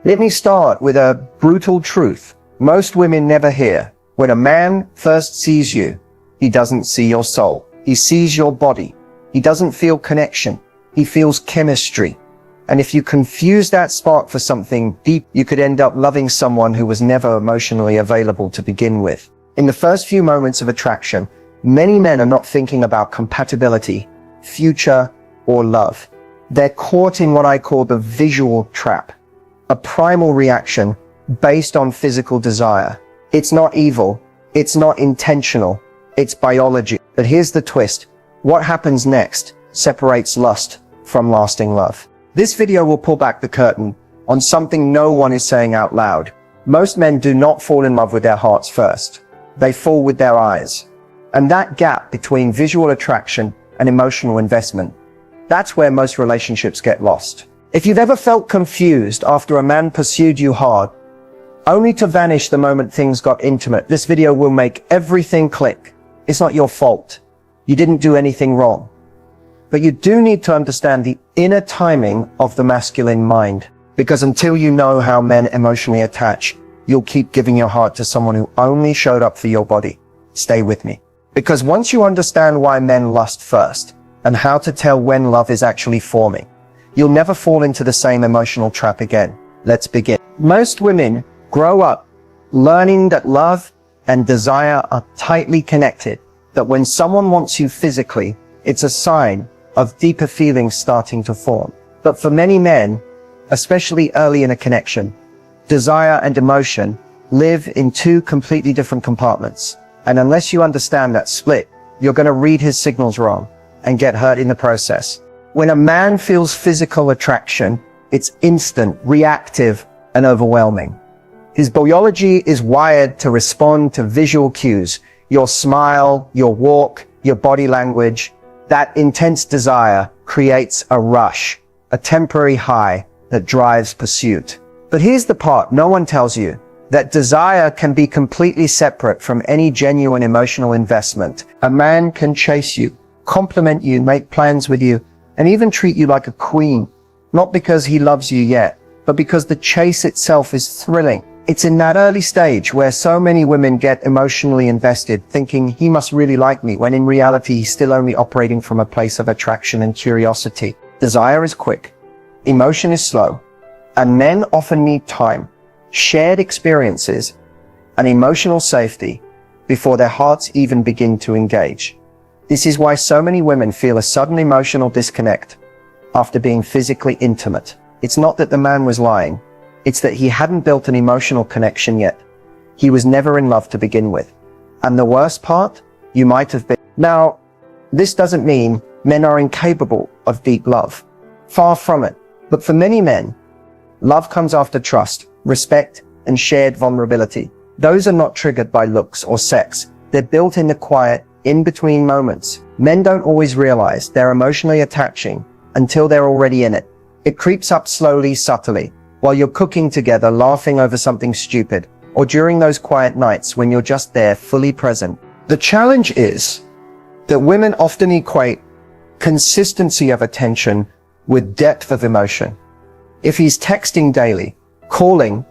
Let me start with a brutal truth most women never hear. When a man first sees you, he doesn't see your soul. He sees your body. He doesn't feel connection. He feels chemistry. And if you confuse that spark for something deep, you could end up loving someone who was never emotionally available to begin with. In the first few moments of attraction, many men are not thinking about compatibility, future, or love. They're caught in what I call the visual trap, a primal reaction based on physical desire. It's not evil. It's not intentional. It's biology. But here's the twist. What happens next separates lust from lasting love. This video will pull back the curtain on something no one is saying out loud. Most men do not fall in love with their hearts first. They fall with their eyes. And that gap between visual attraction and emotional investment, that's where most relationships get lost. If you've ever felt confused after a man pursued you hard, only to vanish the moment things got intimate, this video will make everything click. It's not your fault. You didn't do anything wrong. But you do need to understand the inner timing of the masculine mind. Because until you know how men emotionally attach, you'll keep giving your heart to someone who only showed up for your body. Stay with me. Because once you understand why men lust first, and how to tell when love is actually forming, you'll never fall into the same emotional trap again. Let's begin. Most women grow up learning that love and desire are tightly connected, that when someone wants you physically, it's a sign of deeper feelings starting to form. But for many men, especially early in a connection, desire and emotion live in two completely different compartments. And unless you understand that split, you're going to read his signals wrong and get hurt in the process. When a man feels physical attraction, it's instant, reactive, and overwhelming. His biology is wired to respond to visual cues. Your smile, your walk, your body language. That intense desire creates a rush, a temporary high that drives pursuit. But here's the part no one tells you, that desire can be completely separate from any genuine emotional investment. A man can chase you, compliment you, make plans with you, and even treat you like a queen, not because he loves you yet, but because the chase itself is thrilling. It's in that early stage where so many women get emotionally invested, thinking he must really like me, when in reality he's still only operating from a place of attraction and curiosity. Desire is quick, emotion is slow, and men often need time, shared experiences, and emotional safety before their hearts even begin to engage. This is why so many women feel a sudden emotional disconnect after being physically intimate. It's not that the man was lying. It's that he hadn't built an emotional connection yet. He was never in love to begin with. And the worst part, you might have been. Now, this doesn't mean men are incapable of deep love. Far from it. But for many men, love comes after trust, respect, and shared vulnerability. Those are not triggered by looks or sex. They're built in the quiet, in-between moments. Men don't always realize they're emotionally attaching until they're already in it. It creeps up slowly, subtly, while you're cooking together, laughing over something stupid, or during those quiet nights when you're just there, fully present. The challenge is that women often equate consistency of attention with depth of emotion. If he's texting daily, calling,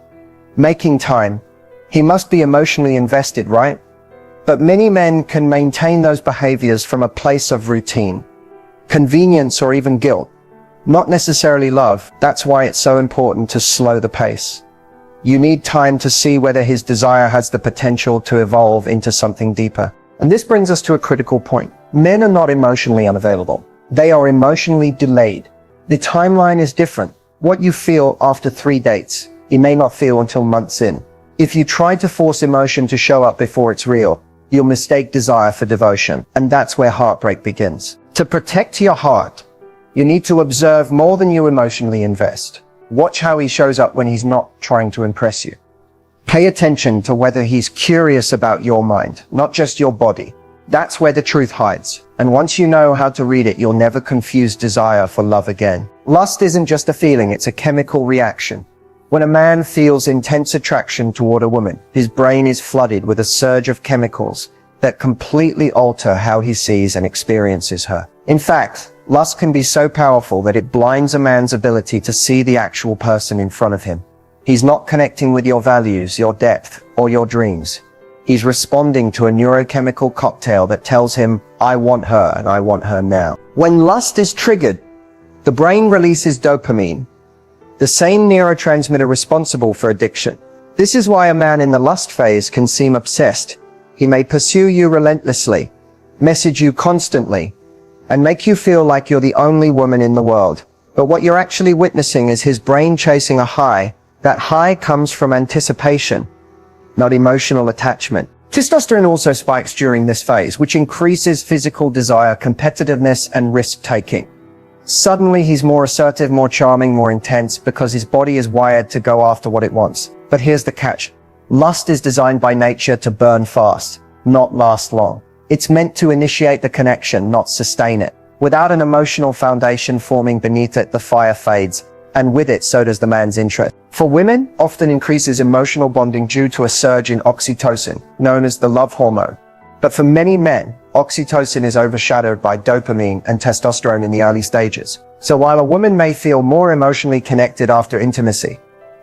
making time, he must be emotionally invested, right? But many men can maintain those behaviors from a place of routine, convenience, or even guilt, not necessarily love. That's why it's so important to slow the pace. You need time to see whether his desire has the potential to evolve into something deeper. And this brings us to a critical point. Men are not emotionally unavailable. They are emotionally delayed. The timeline is different. What you feel after 3 dates, you may not feel until months in. If you try to force emotion to show up before it's real, you'll mistake desire for devotion. And that's where heartbreak begins. To protect your heart, you need to observe more than you emotionally invest. Watch how he shows up when he's not trying to impress you. Pay attention to whether he's curious about your mind, not just your body. That's where the truth hides. And once you know how to read it, you'll never confuse desire for love again. Lust isn't just a feeling, it's a chemical reaction. When a man feels intense attraction toward a woman, his brain is flooded with a surge of chemicals that completely alter how he sees and experiences her. In fact, Lust can be so powerful that it blinds a man's ability to see the actual person in front of him. He's not connecting with your values, your depth, or your dreams. He's responding to a neurochemical cocktail that tells him, I want her and I want her now. When lust is triggered, the brain releases dopamine, the same neurotransmitter responsible for addiction. This is why a man in the lust phase can seem obsessed. He may pursue you relentlessly, message you constantly, and make you feel like you're the only woman in the world. But what you're actually witnessing is his brain chasing a high. That high comes from anticipation, not emotional attachment. Testosterone also spikes during this phase, which increases physical desire, competitiveness, and risk-taking. Suddenly, he's more assertive, more charming, more intense, because his body is wired to go after what it wants. But here's the catch. Lust is designed by nature to burn fast, not last long. It's meant to initiate the connection, not sustain it. Without an emotional foundation forming beneath it, the fire fades, and with it, so does the man's interest. For women, often increases emotional bonding due to a surge in oxytocin, known as the love hormone. But for many men, oxytocin is overshadowed by dopamine and testosterone in the early stages. So while a woman may feel more emotionally connected after intimacy,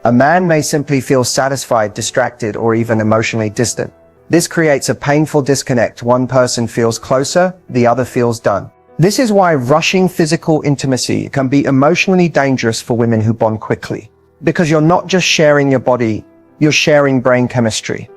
a man may simply feel satisfied, distracted, or even emotionally distant. This creates a painful disconnect. One person feels closer, the other feels done. This is why rushing physical intimacy can be emotionally dangerous for women who bond quickly. Because you're not just sharing your body, you're sharing brain chemistry.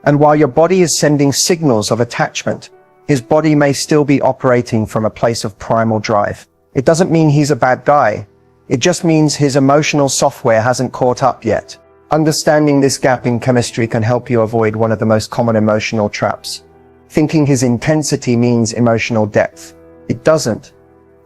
And while your body is sending signals of attachment, his body may still be operating from a place of primal drive. It doesn't mean he's a bad guy. It just means his emotional software hasn't caught up yet. Understanding this gap in chemistry can help you avoid one of the most common emotional traps. Thinking his intensity means emotional depth. It doesn't.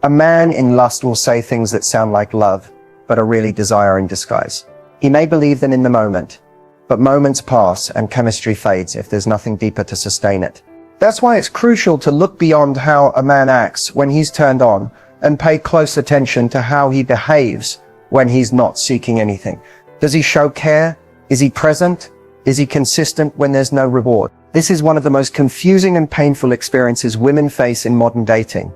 A man in lust will say things that sound like love, but are really desire in disguise. He may believe them in the moment, but moments pass and chemistry fades if there's nothing deeper to sustain it. That's why it's crucial to look beyond how a man acts when he's turned on and pay close attention to how he behaves when he's not seeking anything. Does he show care? Is he present? Is he consistent when there's no reward? This is one of the most confusing and painful experiences women face in modern dating.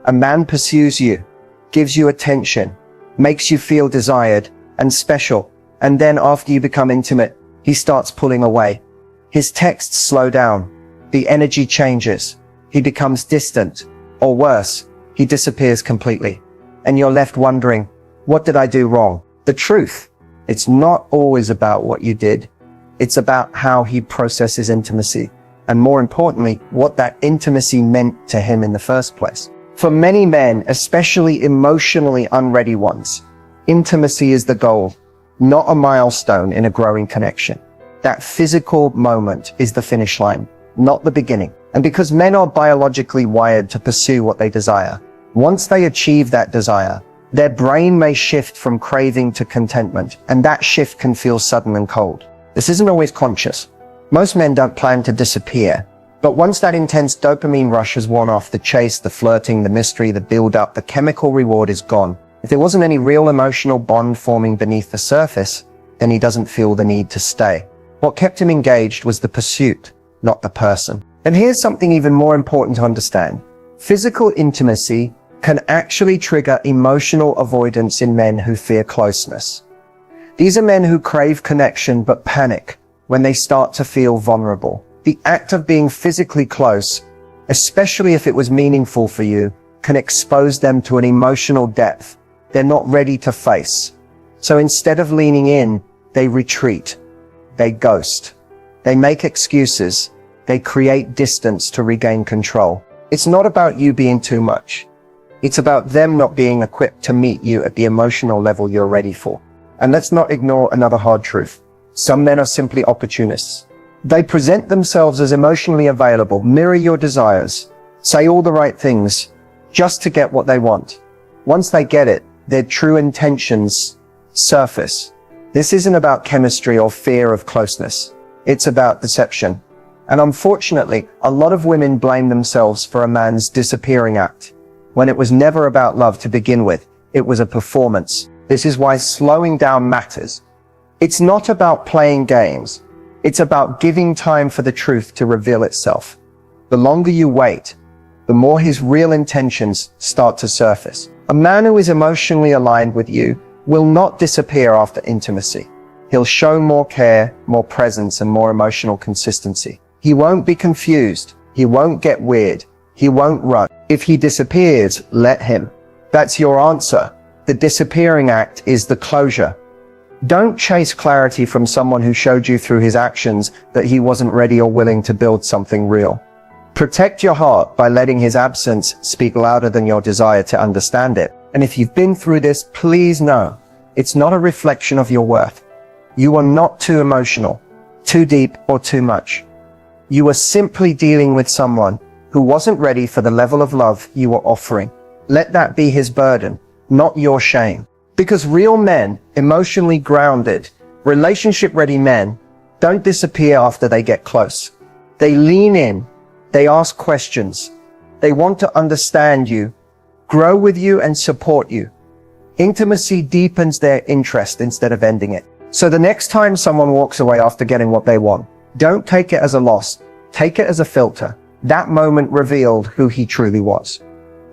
A man pursues you, gives you attention, makes you feel desired and special, and then after you become intimate, he starts pulling away. His texts slow down, the energy changes, he becomes distant, or worse, he disappears completely. And you're left wondering, what did I do wrong? The truth, it's not always about what you did. It's about how he processes intimacy, and more importantly, what that intimacy meant to him in the first place. For many men, especially emotionally unready ones, intimacy is the goal, not a milestone in a growing connection. That physical moment is the finish line, not the beginning. And because men are biologically wired to pursue what they desire, once they achieve that desire, their brain may shift from craving to contentment, and that shift can feel sudden and cold. This isn't always conscious. Most men don't plan to disappear. But once that intense dopamine rush has worn off, the chase, the flirting, the mystery, the build-up, the chemical reward is gone. If there wasn't any real emotional bond forming beneath the surface, then he doesn't feel the need to stay. What kept him engaged was the pursuit, not the person. And here's something even more important to understand. Physical intimacy can actually trigger emotional avoidance in men who fear closeness. These are men who crave connection but panic when they start to feel vulnerable. The act of being physically close, especially if it was meaningful for you, can expose them to an emotional depth they're not ready to face. So instead of leaning in, they retreat. They ghost. They make excuses. They create distance to regain control. It's not about you being too much. It's about them not being equipped to meet you at the emotional level you're ready for. And let's not ignore another hard truth. Some men are simply opportunists. They present themselves as emotionally available, mirror your desires, say all the right things, just to get what they want. Once they get it, their true intentions surface. This isn't about chemistry or fear of closeness. It's about deception. And unfortunately, a lot of women blame themselves for a man's disappearing act, when it was never about love to begin with. It was a performance. This is why slowing down matters. It's not about playing games. It's about giving time for the truth to reveal itself. The longer you wait, the more his real intentions start to surface. A man who is emotionally aligned with you will not disappear after intimacy. He'll show more care, more presence, and more emotional consistency. He won't be confused. He won't get weird. He won't run. If he disappears, let him. That's your answer. The disappearing act is the closure. Don't chase clarity from someone who showed you through his actions that he wasn't ready or willing to build something real. Protect your heart by letting his absence speak louder than your desire to understand it. And if you've been through this, please know it's not a reflection of your worth. You are not too emotional, too deep, or too much. You are simply dealing with someone who wasn't ready for the level of love you were offering. Let that be his burden, not your shame. Because real men, emotionally grounded, relationship-ready men, don't disappear after they get close. They lean in, they ask questions, they want to understand you, grow with you, and support you. Intimacy deepens their interest instead of ending it. So the next time someone walks away after getting what they want, don't take it as a loss, take it as a filter. That moment revealed who he truly was.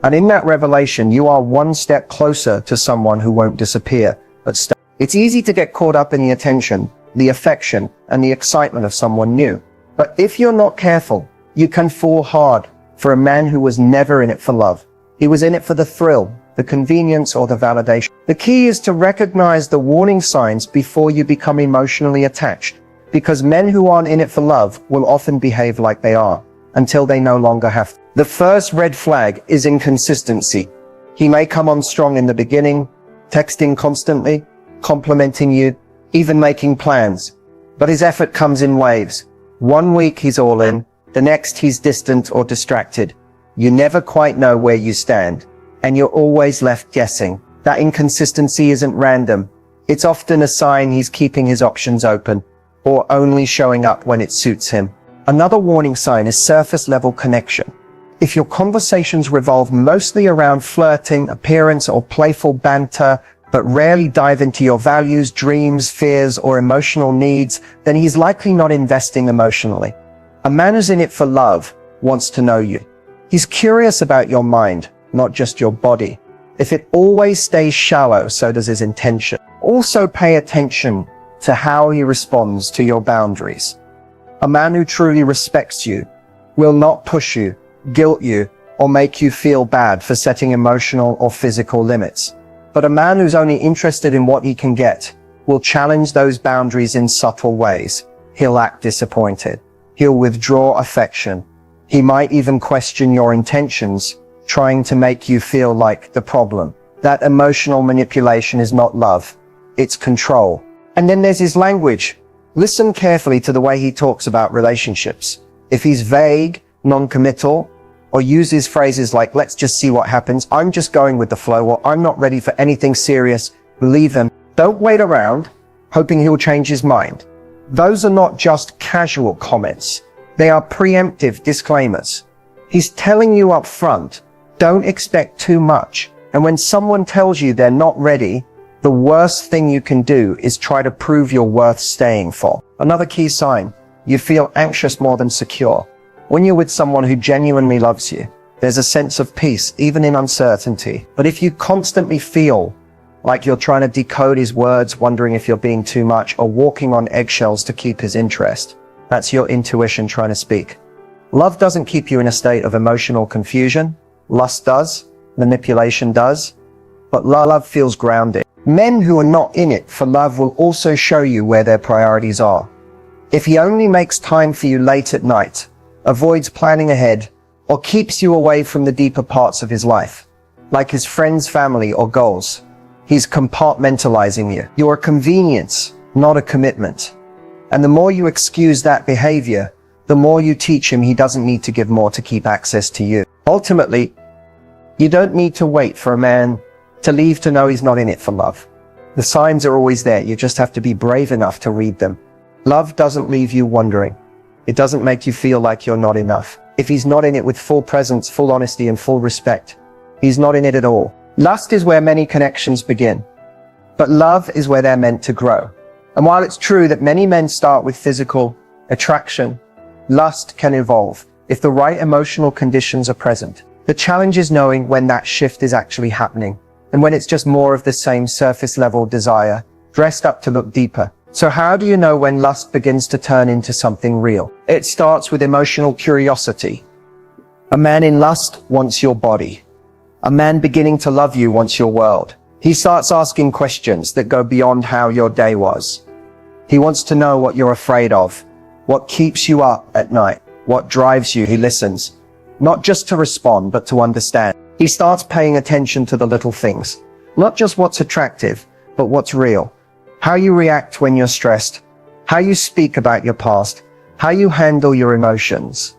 And in that revelation, you are one step closer to someone who won't disappear, but stay. It's easy to get caught up in the attention, the affection, and the excitement of someone new. But if you're not careful, you can fall hard for a man who was never in it for love. He was in it for the thrill, the convenience, or the validation. The key is to recognize the warning signs before you become emotionally attached, because men who aren't in it for love will often behave like they are, until they no longer have to. The first red flag is inconsistency. He may come on strong in the beginning, texting constantly, complimenting you, even making plans. But his effort comes in waves. One week he's all in, the next he's distant or distracted. You never quite know where you stand, and you're always left guessing. That inconsistency isn't random. It's often a sign he's keeping his options open, or only showing up when it suits him. Another warning sign is surface-level connection. If your conversations revolve mostly around flirting, appearance, or playful banter, but rarely dive into your values, dreams, fears, or emotional needs, then he's likely not investing emotionally. A man who's in it for love wants to know you. He's curious about your mind, not just your body. If it always stays shallow, so does his intention. Also pay attention to how he responds to your boundaries. A man who truly respects you will not push you, guilt you, or make you feel bad for setting emotional or physical limits. But a man who's only interested in what he can get will challenge those boundaries in subtle ways. He'll act disappointed. He'll withdraw affection. He might even question your intentions, trying to make you feel like the problem. That emotional manipulation is not love, it's control. And then there's his language. Listen carefully to the way he talks about relationships. If he's vague, non-committal, or uses phrases like, let's just see what happens, I'm just going with the flow, or I'm not ready for anything serious, believe him. Don't wait around, hoping he'll change his mind. Those are not just casual comments. They are preemptive disclaimers. He's telling you up front, don't expect too much. And when someone tells you they're not ready, the worst thing you can do is try to prove you're worth staying for. Another key sign, you feel anxious more than secure. When you're with someone who genuinely loves you, there's a sense of peace, even in uncertainty. But if you constantly feel like you're trying to decode his words, wondering if you're being too much, or walking on eggshells to keep his interest, that's your intuition trying to speak. Love doesn't keep you in a state of emotional confusion. Lust does, manipulation does, but love feels grounded. Men who are not in it for love will also show you where their priorities are. If he only makes time for you late at night, avoids planning ahead, or keeps you away from the deeper parts of his life, like his friends, family, or goals, he's compartmentalizing you. You're a convenience, not a commitment. And the more you excuse that behavior, the more you teach him he doesn't need to give more to keep access to you. Ultimately, you don't need to wait for a man to leave to know he's not in it for love. The signs are always there. You just have to be brave enough to read them. Love doesn't leave you wondering. It doesn't make you feel like you're not enough. If he's not in it with full presence, full honesty, and full respect, he's not in it at all. Lust is where many connections begin, but love is where they're meant to grow. And while it's true that many men start with physical attraction, lust can evolve. if the right emotional conditions are present. The challenge is knowing when that shift is actually happening, and when it's just more of the same surface level desire, dressed up to look deeper. So how do you know when lust begins to turn into something real? It starts with emotional curiosity. A man in lust wants your body. A man beginning to love you wants your world. He starts asking questions that go beyond how your day was. He wants to know what you're afraid of, what keeps you up at night, what drives you. He listens, not just to respond, but to understand. He starts paying attention to the little things, not just what's attractive, but what's real. How you react when you're stressed, how you speak about your past, how you handle your emotions.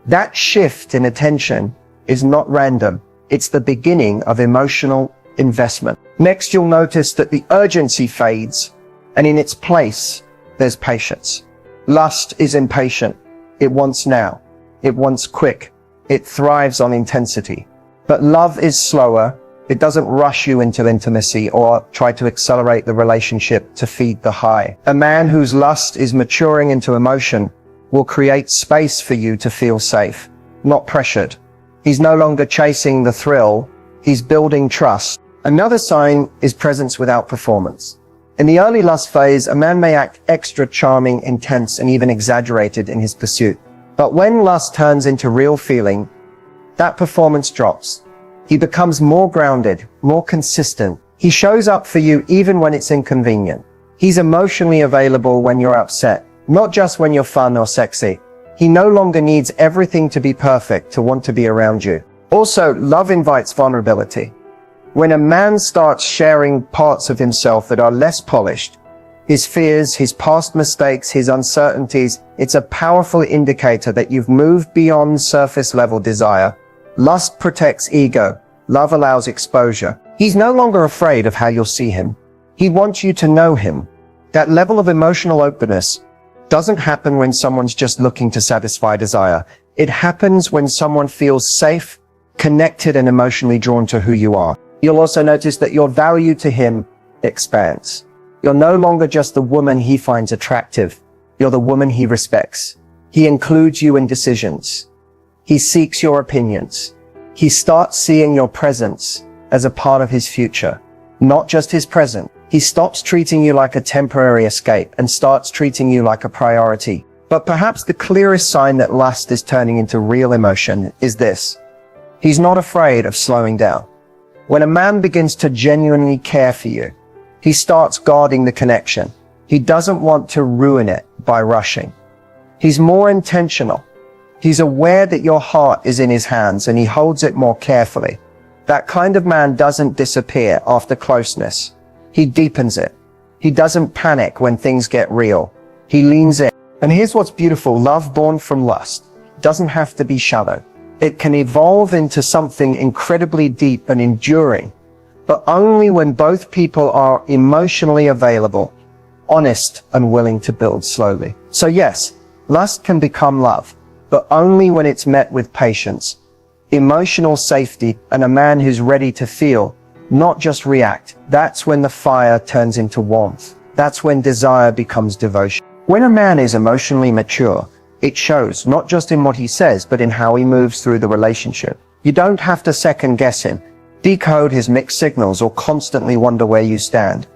That shift in attention is not random. It's the beginning of emotional investment. Next, you'll notice that the urgency fades, and in its place, there's patience. Lust is impatient. It wants now. It wants quick. It thrives on intensity. But love is slower. It doesn't rush you into intimacy or try to accelerate the relationship to feed the high. A man whose lust is maturing into emotion will create space for you to feel safe, not pressured. He's no longer chasing the thrill. He's building trust. Another sign is presence without performance. In the early lust phase, a man may act extra charming, intense, and even exaggerated in his pursuit. But when lust turns into real feeling, that performance drops. He becomes more grounded, more consistent. He shows up for you even when it's inconvenient. He's emotionally available when you're upset, not just when you're fun or sexy. He no longer needs everything to be perfect to want to be around you. Also, love invites vulnerability. When a man starts sharing parts of himself that are less polished, his fears, his past mistakes, his uncertainties, it's a powerful indicator that you've moved beyond surface level desire. Lust protects ego. Love allows exposure. He's no longer afraid of how you'll see him. He wants you to know him. That level of emotional openness doesn't happen when someone's just looking to satisfy desire. It happens when someone feels safe, connected, and emotionally drawn to who you are. You'll also notice that your value to him expands. You're no longer just the woman he finds attractive. You're the woman he respects. He includes you in decisions. He seeks your opinions. He starts seeing your presence as a part of his future, not just his present. He stops treating you like a temporary escape and starts treating you like a priority. But perhaps the clearest sign that lust is turning into real emotion is this. He's not afraid of slowing down. When a man begins to genuinely care for you, he starts guarding the connection. He doesn't want to ruin it by rushing. He's more intentional. He's aware that your heart is in his hands and he holds it more carefully. That kind of man doesn't disappear after closeness. He deepens it. He doesn't panic when things get real. He leans in. And here's what's beautiful. Love born from lust doesn't have to be shallow. It can evolve into something incredibly deep and enduring, but only when both people are emotionally available, honest, and willing to build slowly. So yes, lust can become love, but only when it's met with patience, emotional safety, and a man who's ready to feel, not just react. That's when the fire turns into warmth. That's when desire becomes devotion. When a man is emotionally mature, it shows not just in what he says, but in how he moves through the relationship. You don't have to second guess him, decode his mixed signals, or constantly wonder where you stand.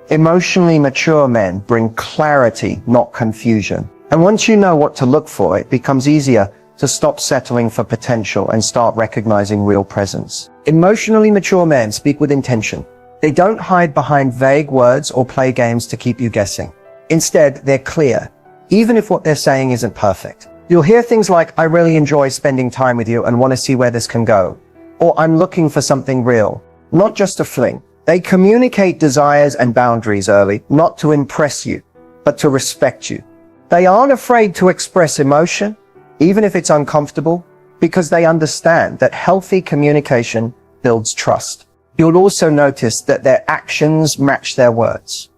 Emotionally mature men bring clarity, not confusion. And once you know what to look for, it becomes easier to stop settling for potential and start recognizing real presence. Emotionally mature men speak with intention. They don't hide behind vague words or play games to keep you guessing. Instead, they're clear, even if what they're saying isn't perfect. You'll hear things like, "I really enjoy spending time with you and want to see where this can go." Or, "I'm looking for something real," not just a fling. They communicate desires and boundaries early, not to impress you, but to respect you. They aren't afraid to express emotion, even if it's uncomfortable, because they understand that healthy communication builds trust. You'll also notice that their actions match their words.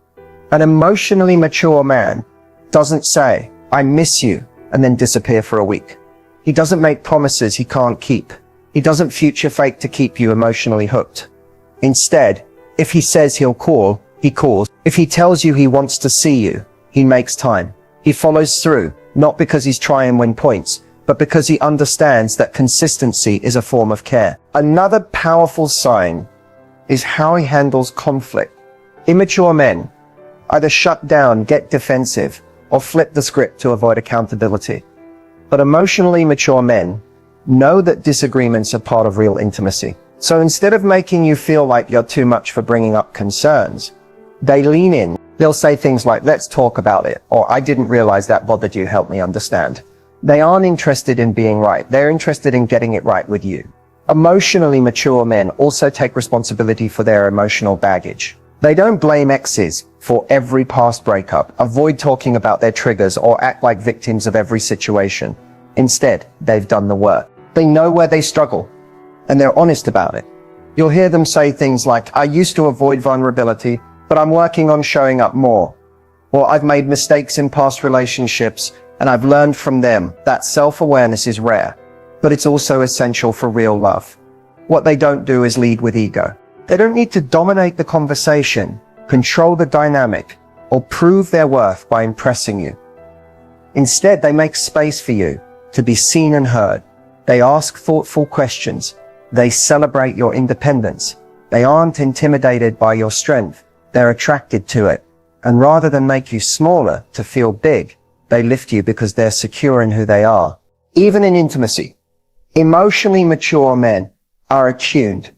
An emotionally mature man doesn't say, "I miss you," and then disappear for a week. He doesn't make promises he can't keep. He doesn't future fake to keep you emotionally hooked. Instead, if he says he'll call, he calls. If he tells you he wants to see you, he makes time. He follows through, not because he's trying to win points, but because he understands that consistency is a form of care. Another powerful sign is how he handles conflict. Immature men either shut down, get defensive, or flip the script to avoid accountability. But emotionally mature men know that disagreements are part of real intimacy. So instead of making you feel like you're too much for bringing up concerns, they lean in. They'll say things like, let's talk about it, or I didn't realize that bothered you, help me understand. They aren't interested in being right. They're interested in getting it right with you. Emotionally mature men also take responsibility for their emotional baggage. They don't blame exes for every past breakup, avoid talking about their triggers, or act like victims of every situation. Instead, they've done the work. They know where they struggle, and they're honest about it. You'll hear them say things like, I used to avoid vulnerability, but I'm working on showing up more. Or I've made mistakes in past relationships, and I've learned from them. That self-awareness is rare, but it's also essential for real love. What they don't do is lead with ego. They don't need to dominate the conversation, control the dynamic, or prove their worth by impressing you. Instead, they make space for you to be seen and heard. They ask thoughtful questions. They celebrate your independence. They aren't intimidated by your strength. They're attracted to it. And rather than make you smaller to feel big, they lift you because they're secure in who they are. Even in intimacy, emotionally mature men are attuned.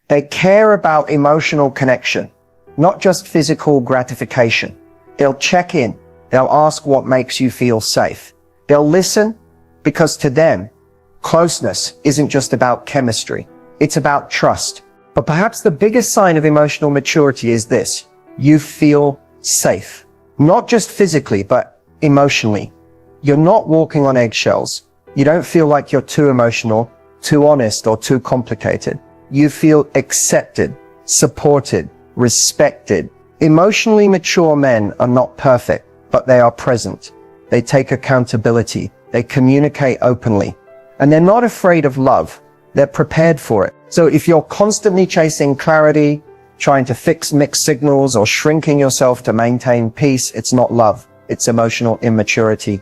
They care about emotional connection, not just physical gratification. They'll check in. They'll ask what makes you feel safe. They'll listen because to them, closeness isn't just about chemistry. It's about trust. But perhaps the biggest sign of emotional maturity is this: you feel safe. Not just physically, but emotionally. You're not walking on eggshells. You don't feel like you're too emotional, too honest, or too complicated. You feel accepted, supported, respected. Emotionally mature men are not perfect, but they are present. They take accountability. They communicate openly. And they're not afraid of love. They're prepared for it. So if you're constantly chasing clarity, trying to fix mixed signals, or shrinking yourself to maintain peace, it's not love. It's emotional immaturity.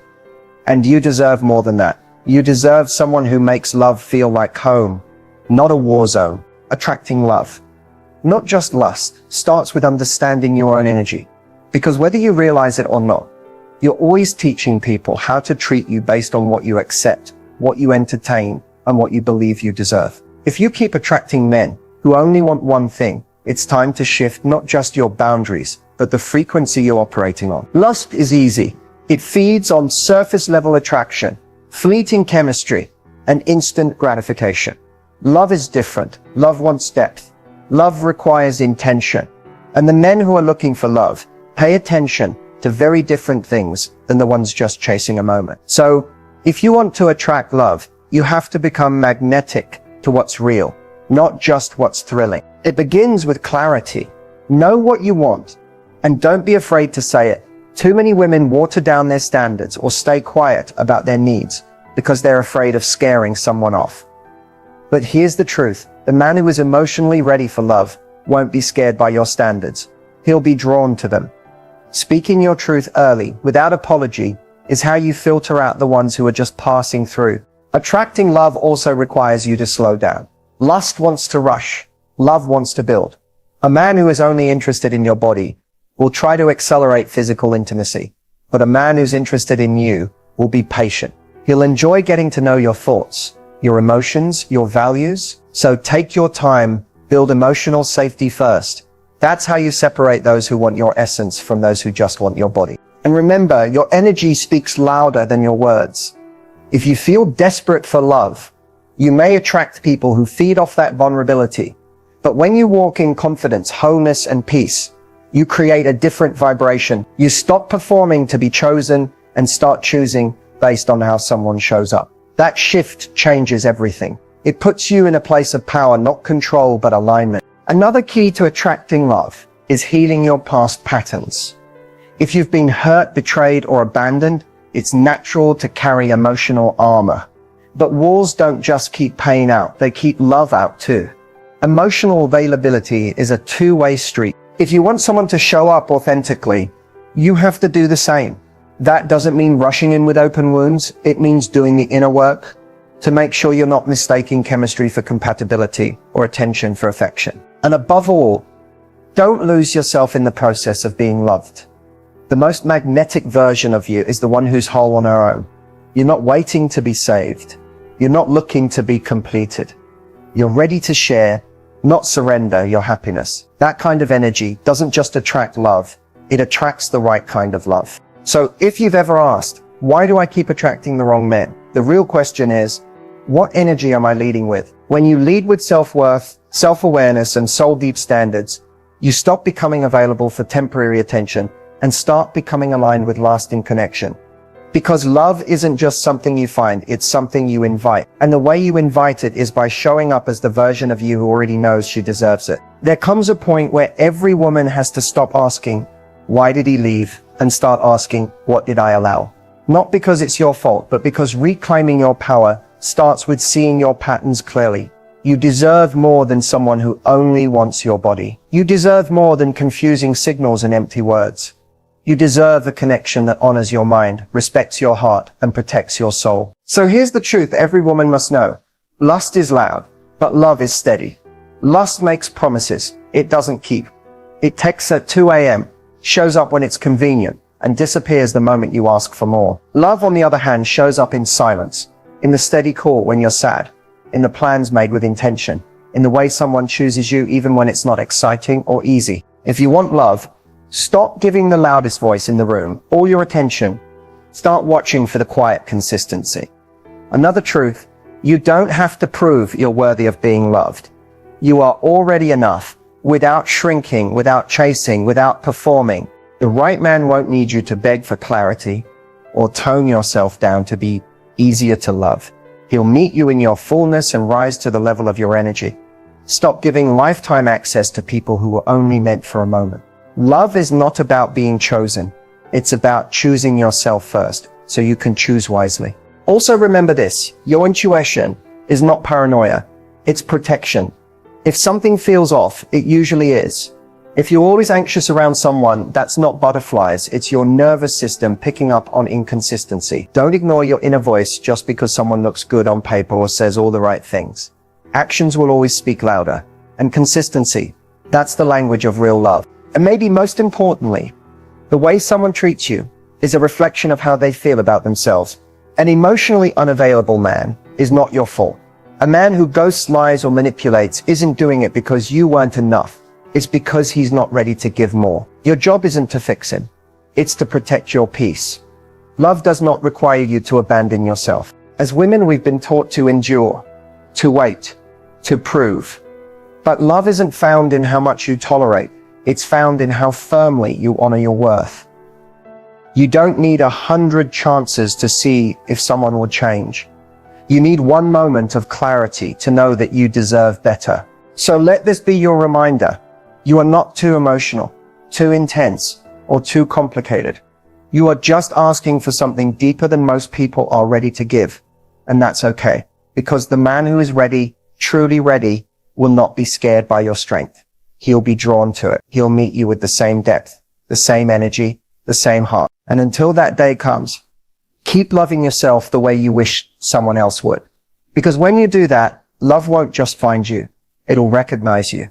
And you deserve more than that. You deserve someone who makes love feel like home, not a war zone. Attracting love, not just lust, starts with understanding your own energy. Because whether you realize it or not, you're always teaching people how to treat you based on what you accept, what you entertain, and what you believe you deserve. If you keep attracting men who only want one thing, it's time to shift not just your boundaries, but the frequency you're operating on. Lust is easy. It feeds on surface-level attraction, fleeting chemistry, and instant gratification. Love is different. Love wants depth. Love requires intention. And the men who are looking for love pay attention to very different things than the ones just chasing a moment. So, if you want to attract love, you have to become magnetic to what's real, not just what's thrilling. It begins with clarity. Know what you want, and don't be afraid to say it. Too many women water down their standards or stay quiet about their needs because they're afraid of scaring someone off. But here's the truth. The man who is emotionally ready for love won't be scared by your standards. He'll be drawn to them. Speaking your truth early, without apology, is how you filter out the ones who are just passing through. Attracting love also requires you to slow down. Lust wants to rush. Love wants to build. A man who is only interested in your body will try to accelerate physical intimacy. But a man who's interested in you will be patient. He'll enjoy getting to know your thoughts, your emotions, your values. So take your time, build emotional safety first. That's how you separate those who want your essence from those who just want your body. And remember, your energy speaks louder than your words. If you feel desperate for love, you may attract people who feed off that vulnerability. But when you walk in confidence, wholeness, and peace, you create a different vibration. You stop performing to be chosen and start choosing based on how someone shows up. That shift changes everything. It puts you in a place of power, not control, but alignment. Another key to attracting love is healing your past patterns. If you've been hurt, betrayed, or abandoned, it's natural to carry emotional armor. But walls don't just keep pain out, they keep love out too. Emotional availability is a two-way street. If you want someone to show up authentically, you have to do the same. That doesn't mean rushing in with open wounds. It means doing the inner work to make sure you're not mistaking chemistry for compatibility or attention for affection. And above all, don't lose yourself in the process of being loved. The most magnetic version of you is the one who's whole on her own. You're not waiting to be saved. You're not looking to be completed. You're ready to share, not surrender your happiness. That kind of energy doesn't just attract love, it attracts the right kind of love. So if you've ever asked, why do I keep attracting the wrong men? The real question is, what energy am I leading with? When you lead with self-worth, self-awareness, and soul-deep standards, you stop becoming available for temporary attention and start becoming aligned with lasting connection. Because love isn't just something you find, it's something you invite. And the way you invite it is by showing up as the version of you who already knows she deserves it. There comes a point where every woman has to stop asking, why did he leave? And start asking, what did I allow? Not because it's your fault, but because reclaiming your power starts with seeing your patterns clearly. You deserve more than someone who only wants your body. You deserve more than confusing signals and empty words. You deserve a connection that honors your mind, respects your heart, and protects your soul. So here's the truth every woman must know. Lust is loud, but love is steady. Lust makes promises. It doesn't keep. It texts at 2 a.m., shows up when it's convenient, and disappears the moment you ask for more. Love, on the other hand, shows up in silence, in the steady call when you're sad, in the plans made with intention, in the way someone chooses you even when it's not exciting or easy. If you want love, stop giving the loudest voice in the room all your attention. Start watching for the quiet consistency. Another truth, you don't have to prove you're worthy of being loved. You are already enough, without shrinking, without chasing, without performing. The right man won't need you to beg for clarity or tone yourself down to be easier to love. He'll meet you in your fullness and rise to the level of your energy. Stop giving lifetime access to people who were only meant for a moment. Love is not about being chosen. It's about choosing yourself first, so you can choose wisely. Also remember this, your intuition is not paranoia, it's protection. If something feels off, it usually is. If you're always anxious around someone, that's not butterflies, it's your nervous system picking up on inconsistency. Don't ignore your inner voice just because someone looks good on paper or says all the right things. Actions will always speak louder. And consistency, that's the language of real love. And maybe most importantly, the way someone treats you is a reflection of how they feel about themselves. An emotionally unavailable man is not your fault. A man who ghosts, lies, or manipulates isn't doing it because you weren't enough. It's because he's not ready to give more. Your job isn't to fix him. It's to protect your peace. Love does not require you to abandon yourself. As women, we've been taught to endure, to wait, to prove. But love isn't found in how much you tolerate. It's found in how firmly you honor your worth. You don't need 100 chances to see if someone will change. You need one moment of clarity to know that you deserve better. So let this be your reminder. You are not too emotional, too intense, or too complicated. You are just asking for something deeper than most people are ready to give. And that's okay, because the man who is ready, truly ready, will not be scared by your strength. He'll be drawn to it. He'll meet you with the same depth, the same energy, the same heart. And until that day comes, keep loving yourself the way you wish someone else would. Because when you do that, love won't just find you. It'll recognize you.